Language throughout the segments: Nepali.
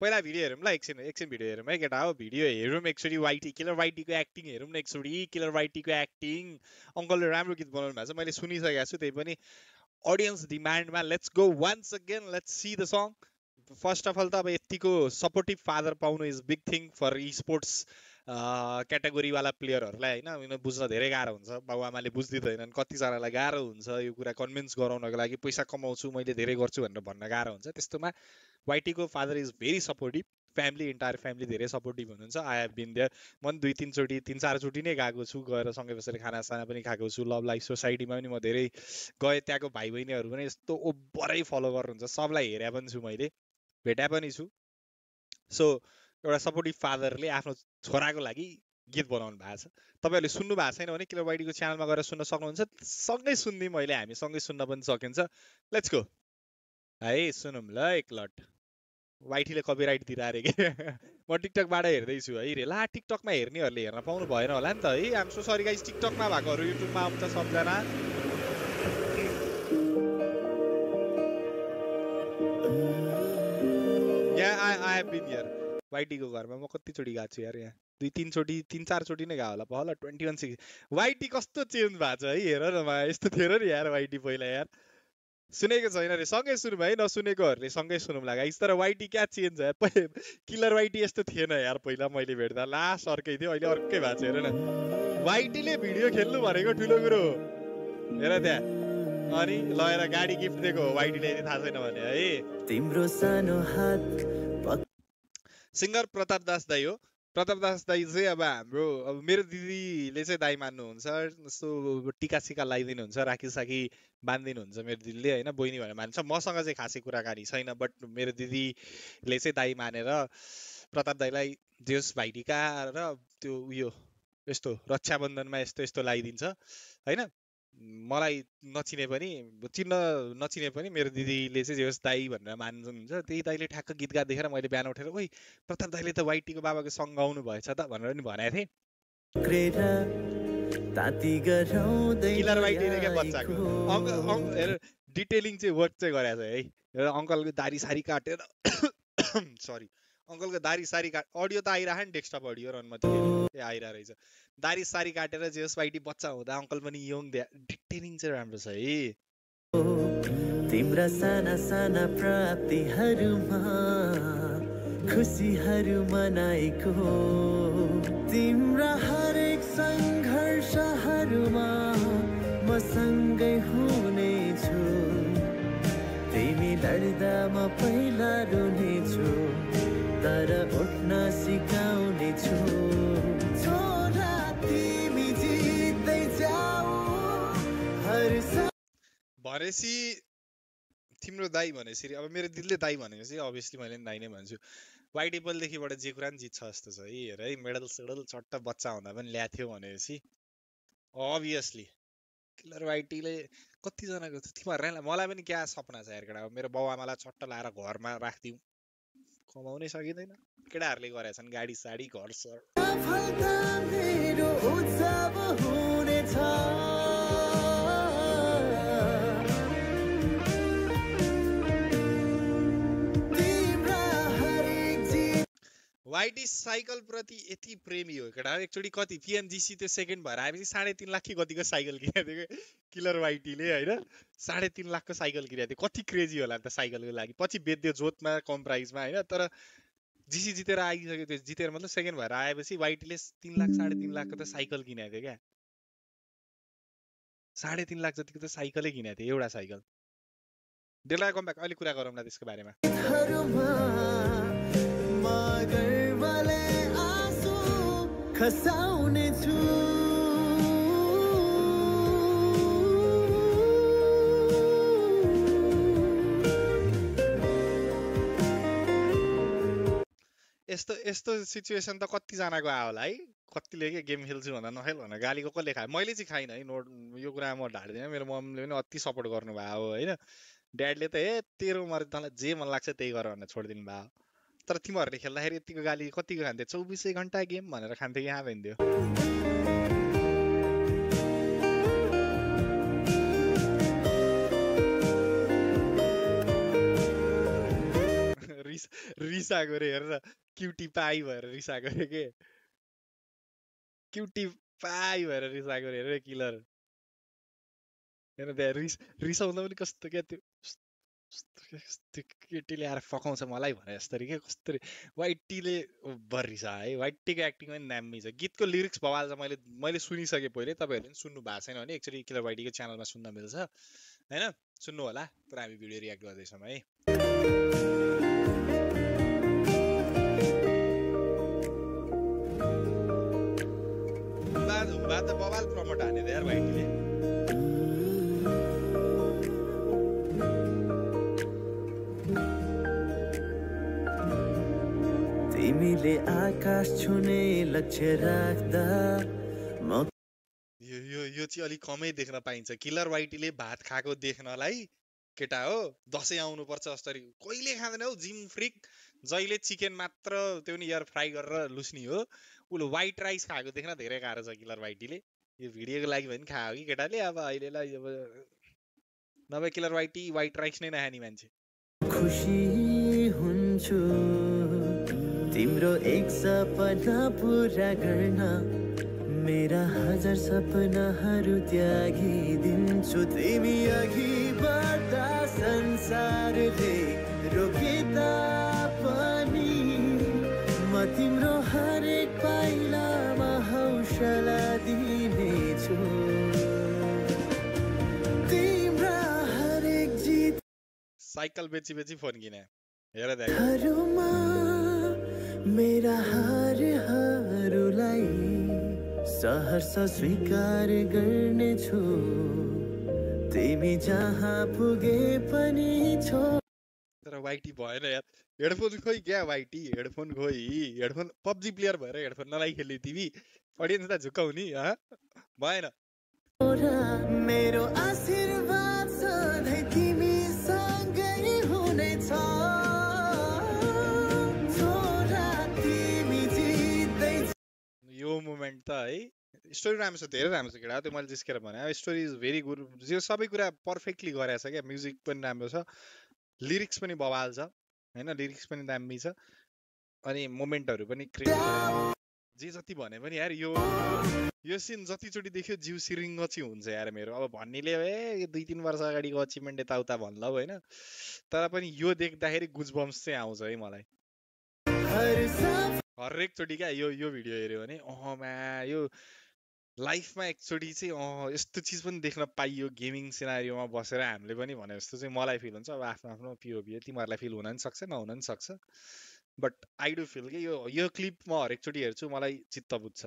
पहिला भिडियो हेरौँ ल, एकछिन भिडियो हेरौँ है केटा हो, भिडियो हेरौँ एकचोटि। वाइटी किलर वाइटीको एक्टिङ हेरौँ न एकचोटि, किलर वाइटीको एक्टिङ। अङ्कलले राम्रो गीत बनाउनु भएको छ, मैले सुनिसकेको छु, त्यही पनि अडियन्स डिमान्डमा। Let's go once again, let's see the song. First of all त अब यतिको सपोर्टिभ फादर पाउनु is big thing for esports क्याटेगोरीवाला प्लेयरहरूलाई होइन। उनीहरू बुझ्न धेरै गाह्रो हुन्छ, बाबुआमाले बुझिदिँदैनन्, कतिजनालाई गाह्रो हुन्छ यो कुरा कन्भिन्स गराउनको लागि। पैसा कमाउँछु मैले, धेरै गर्छु भनेर भन्न गाह्रो हुन्छ। त्यस्तोमा वाइटीको father is very supportive, family entire family धेरै सपोर्टिभ हुनुहुन्छ। आई हेभ बिन देयर, म पनि 3-4चोटि नै गएको छु, गएर सँगै बसेर खानासाना पनि खाएको छु। लभ लाइफ सोसाइटीमा पनि म धेरै गएँ, त्यहाँको भाइ बहिनीहरू पनि यस्तो ओभरै फलो गर्नुहुन्छ, सबलाई हेरे पनि छु मैले, भेटा पनि छु। सो एउटा सपोर्टिभ फादरले आफ्नो छोराको लागि गीत बनाउनु भएको छ। तपाईँहरूले सुन्नु भएको छैन भने किलर वाइटीको च्यानलमा गएर सुन्न सक्नुहुन्छ, सँगै सुनिदिउँ अहिले, हामी सँगै सुन्न पनि सकिन्छ। लेट्स गो है, सुनौँ ल एक लट। वाइटीले कपिराइट दिएर अरे कि म टिकटकबाट हेर्दैछु है रे। ला टिकटकमा हेर्नेहरूले हेर्न पाउनु भएन होला नि त है। आम सो सरी गाइस, टिकटकमा भएकोहरू युट्युबमा आउँछ सबजना। I have been here. वाइटीको घरमा म कतिचोटि गएको छु यार, यहाँ 2-3-4चोटि नै गएको होला पहिला। 21-6 वाइटी कस्तो चेन्ज भएको छ है, हेर न मा, यस्तो थियो र यार वाइटी पहिला यार। सुनेको छैन रे, सँगै सुनौँ है, नसुनेकोहरूले सँगै सुनौँ ला गाइस। तर वाइटी क्या चेन्ज है, किलर वाइटी यस्तो थिएन यार पहिला मैले भेट्दा। लास्ट अर्कै थियो, अहिले अर्कै भएको छ, हेर न। वाइटीले भिडियो खेल्नु भनेको ठुलो कुरो हो, हेर त्यहाँ। अनि लगेर गाडी गिफ्ट दिएको वाइटीले, यदि थाहा छैन भने है। तिम्रो सानो हात सिङ्गर प्रताप दास दाई हो। प्रताप दास दाई चाहिँ अब हाम्रो, अब मेरो दिदीले चाहिँ दाई मान्नुहुन्छ, जस्तो टिका सिका लगाइदिनुहुन्छ, राखी साखी बाँधिदिनुहुन्छ मेरो दिदीले होइन, बहिनी भनेर मान्छ। मसँग चाहिँ खासै कुराकानी छैन, बट मेरो दिदीले चाहिँ दाई मानेर प्रताप दाईलाई देश भाइटिका र त्यो उयो यस्तो रक्षाबन्धनमा यस्तो यस्तो लगाइदिन्छ होइन। मलाई नचिने पनि, चिन्न नचिने पनि मेरो दिदीले चाहिँ जेहोस् दाई भनेर मान्नुहुन्छ। त्यही दाईले ठ्याक्क गीत गाएर देखेर मैले बिहान उठेर, ओइ प्रताप दाईले त वाइटीको बाबाको सङ्ग गाउनु भएछ त भनेर पनि भनेको थिएँ। किलर वाइटीले क्या बच्चाको हेर डिटेलिङ चाहिँ वर्क चाहिँ गरेको छ है। एउटा अङ्कलको दारी सारी काटेर सरी, अङ्कलको दारी सारी काट, अडियो त आइरह नि, डेस्कटप अडियो रनमती आइरह रहेछ। दारी सारी काटेर जेस वाइटी बच्चा हुँदा अङ्कल पनि यङ, डिटेलिङ चाहिँ राम्रो छ है। तिम्रा साना साना प्राप्तिहरूमा खुसीहरू मनाएको, तिम्रा हरेक सङ्घर्षहरूमा म सँगै हुनेछु, तिमी लड्दा म पहिला रुनेछु, तर उठ्न सिकाउनेछु, छोरा तिमी जित्दै जाऊ हर भनेपछि तिम्रो दाई भनेपछि अब मेरो दिदीले दाई भनेपछि अभियसली मैले दाई नै भन्छु। वाइटी पहिलेदेखिबाट जे कुरा पनि जित्छ जस्तो छ है, हेर है, मेडल सेडल चट्ट बच्चा हुँदा पनि ल्याएको थियो भनेपछि अभियसली किलर वाइटीले कतिजनाको तिमीहरूलाई, मलाई पनि क्या सपना छ यार केटा, मेरो बाउ आमालाई चट्ट लाएर घरमा राखिदिउँ, कमाउनै सकिँदैन। केटाहरूले गरेका छन् गाडी साडी घर सर। वाइटी साइकल प्रति यति प्रेमी हो केटा, एकचोटि कति पिएमजिसी त्यो सेकेन्ड भएर आएपछि 3.5 लाख कि कतिको साइकल किनेको थियो किलर वाइटीले होइन। 3.5 लाखको साइकल किनेको थियो, कति क्रेजी होला नि त साइकलको लागि। पछि बेच्दियो जोतमा कम प्राइसमा होइन। तर जिसी जितेर आइसक्यो, त्यो जितेर मतलब सेकेन्ड भएर आएपछि वाइटीले 3 लाख 3.5 लाखको त साइकल किनेको थियो क्या। 3.5 लाख जतिको त साइकलै किनेको थियो, एउटा साइकल। डेला कम ब्याक, अहिले कुरा गरौँ न त्यसको बारेमा। यस्तो यस्तो सिचुएसन त कतिजनाको आयो होला है। कतिले के गेम खेल्छु भन्दा नखेल भनेर गालीको कसले खायो, मैले चाहिँ खाइनँ है। नोट यो कुरा म ढाड्दिनँ, मेरो मम्मीले पनि अति सपोर्ट गर्नुभयो होइन। ड्याडले त तेरो मर्जी, तँलाई जे मन लाग्छ त्यही गर भनेर छोडिदिनु भयो। तर तिमीहरूले खेल्दाखेरि यतिको गाली कतिको खान्थ्यो, 24 घन्टा गेम भनेर खान्थ्यो, यहाँ भन्थ्यो। रिसाएको रे हेर क्युटी पाई भएर रिसाएको रे के क्युटी पाई भएर रिसाएको रे हेर किलर हेर त्यहाँ रिसाउँदा पनि कस्तो क्या त्यो कस्तो केटीले आएर फकाउँछ मलाई भने जस्तरी के कस्तो वाइटीले बर रिसा है वाइटीको एक्टिङ पनि दामी छ गीतको लिरिक्स बवाल छ मैले सुनिसकेँ पहिले तपाईँहरूले पनि सुन्नु भएको छैन भने एकचोटि किलर वाइटीको च्यानलमा सुन्न मिल्छ होइन सुन्नु होला तर हामी भिडियो रियाक्ट गर्दैछौँ है हुँदा त बवाल प्रमोट हाने यार वाइटीले तिमीले आकाश छुने लक्ष्य राख्दा यो चाहिँ अलिक कमै देख्न पाइन्छ किलर वाइटीले भात खाएको देख्नलाई केटा हो दसैँ आउनुपर्छ जस्तरी कहिले खाँदैन हौ जिम फ्रिक जहिले चिकन मात्र त्यो नि एयर फ्राई गरेर लुस्नी हो उसले व्हाइट राइस खाएको देख्न धेरै गाह्रो छ किलर वाइटीले यो भिडियोको लागि पनि खायो कि केटाले अब अहिलेलाई अब नभए किलर वाइटी व्हाइट राइस नै नखाने मान्छे खुसी हुन्छु तिम्रो एक सपना पुरा गर्न मेरा हजार सपनाहरू त्यागिदिन्छु तिमी अघि बढ्दा संसारले रोके तापनि म तिम्रो हरेक पाइलामा हौसला दिनेछु तिम्रा हरेक जित साइकल बेची फोन किने हेर हरूमा मेरा हारहरूलाई सहर्ष स्वीकार गर्नेछु तिमी जहाँ पुगे पनि छौ तर वाइटी भएन यार हेडफोन खोइ क्या वाइटी हेडफोन खोइ हेडफोन पब्जी प्लेयर भएर हेडफोन नलाइ खेल्ने तिमी अडियन्स त झुक्काउने भएन मेरो आशीर्वाद सधैँ तिमी सँगै हुनेछ यो मोमेन्ट त है स्टोरी राम्रो छ धेरै राम्रो छ केटा त्यो मैले जिस्केर भने स्टोरी इज भेरी गुड यो सबै कुरा पर्फेक्टली गरेको छ क्या म्युजिक पनि राम्रो छ लिरिक्स पनि बवाल छ होइन लिरिक्स पनि दामी छ अनि मोमेन्टहरू पनि क्रिएट जे जति भने पनि यार यो सिन जतिचोटि देख्यो जिउ सिरिङ्ग चाहिँ हुन्छ यार मेरो अब भन्नेले यो 2-3 वर्ष अगाडिको अचिभमेन्ट यताउता भन्ला होइन तर पनि यो देख्दाखेरि गुजबम्स चाहिँ आउँछ है मलाई हरेक चोटि क्या यो भिडियो हेऱ्यो भने मा यो लाइफमा एकचोटि चाहिँ यस्तो चिज पनि देख्न पाइयो गेमिङ सिनारियोमा बसेर हामीले पनि भने जस्तो चाहिँ मलाई फिल हुन्छ अब आफ्नो आफ्नो पिओभी हो तिमीहरूलाई फिल हुन पनि सक्छ नहुन पनि सक्छ बट आई डु फिल कि यो क्लिप म हरेकचोटि हेर्छु मलाई चित्त बुझ्छ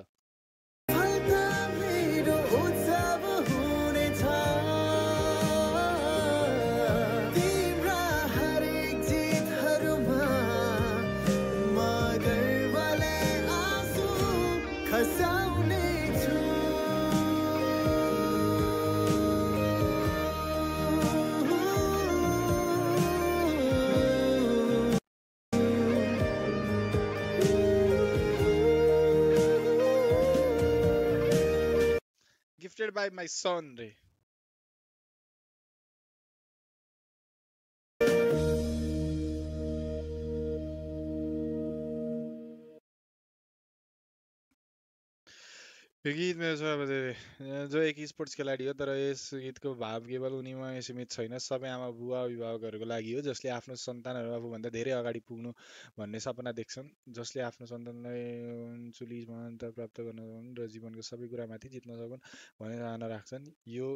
Gifted by my son रे यो गीत मेरो छ जो एक स्पोर्ट्स खेलाडी हो तर यस गीतको भाव केवल उनीमा सीमित छैन सबै आमा बुवा अभिभावकहरूको लागि हो जसले आफ्नो सन्तानहरू आफूभन्दा धेरै अगाडि पुग्नु भन्ने सपना देख्छन् जसले आफ्नो सन्तानलाई उन्चुली महानता प्राप्त गर्न सक्छन् र जीवनको सबै कुरामाथि जित्न सक्छन् भन्ने चाहना राख्छन् यो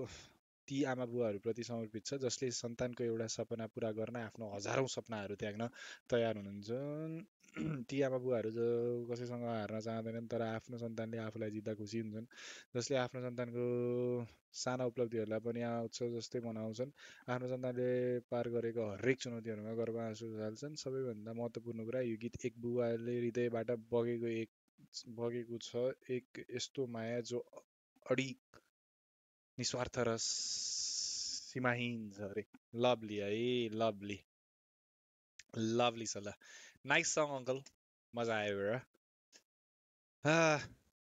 ती आमा बुवाहरूप्रति समर्पित छ जसले सन्तानको एउटा सपना पुरा गर्न आफ्नो हजारौं सपनाहरू त्याग्न तयार हुनुहुन्छ ती आमा बुवाहरू जो कसैसँग हार्न चाहँदैनन् तर आफ्नो सन्तानले आफूलाई जित्दा खुसी हुन्छन् जसले आफ्नो सन्तानको साना उपलब्धिहरूलाई पनि उत्सव जस्तै मनाउँछन् आफ्नो सन्तानले पार गरेको हरेक चुनौतीहरूमा गर्व आँसु हाल्छन् सबैभन्दा महत्त्वपूर्ण कुरा यो गीत एक बुवाले हृदयबाट बगेको छ एक यस्तो माया जो अडिग निस्वार्थ र सीमाहीन छ अरे लभली है लभली छ ल नाइस सङ अङ्कल मजा आयो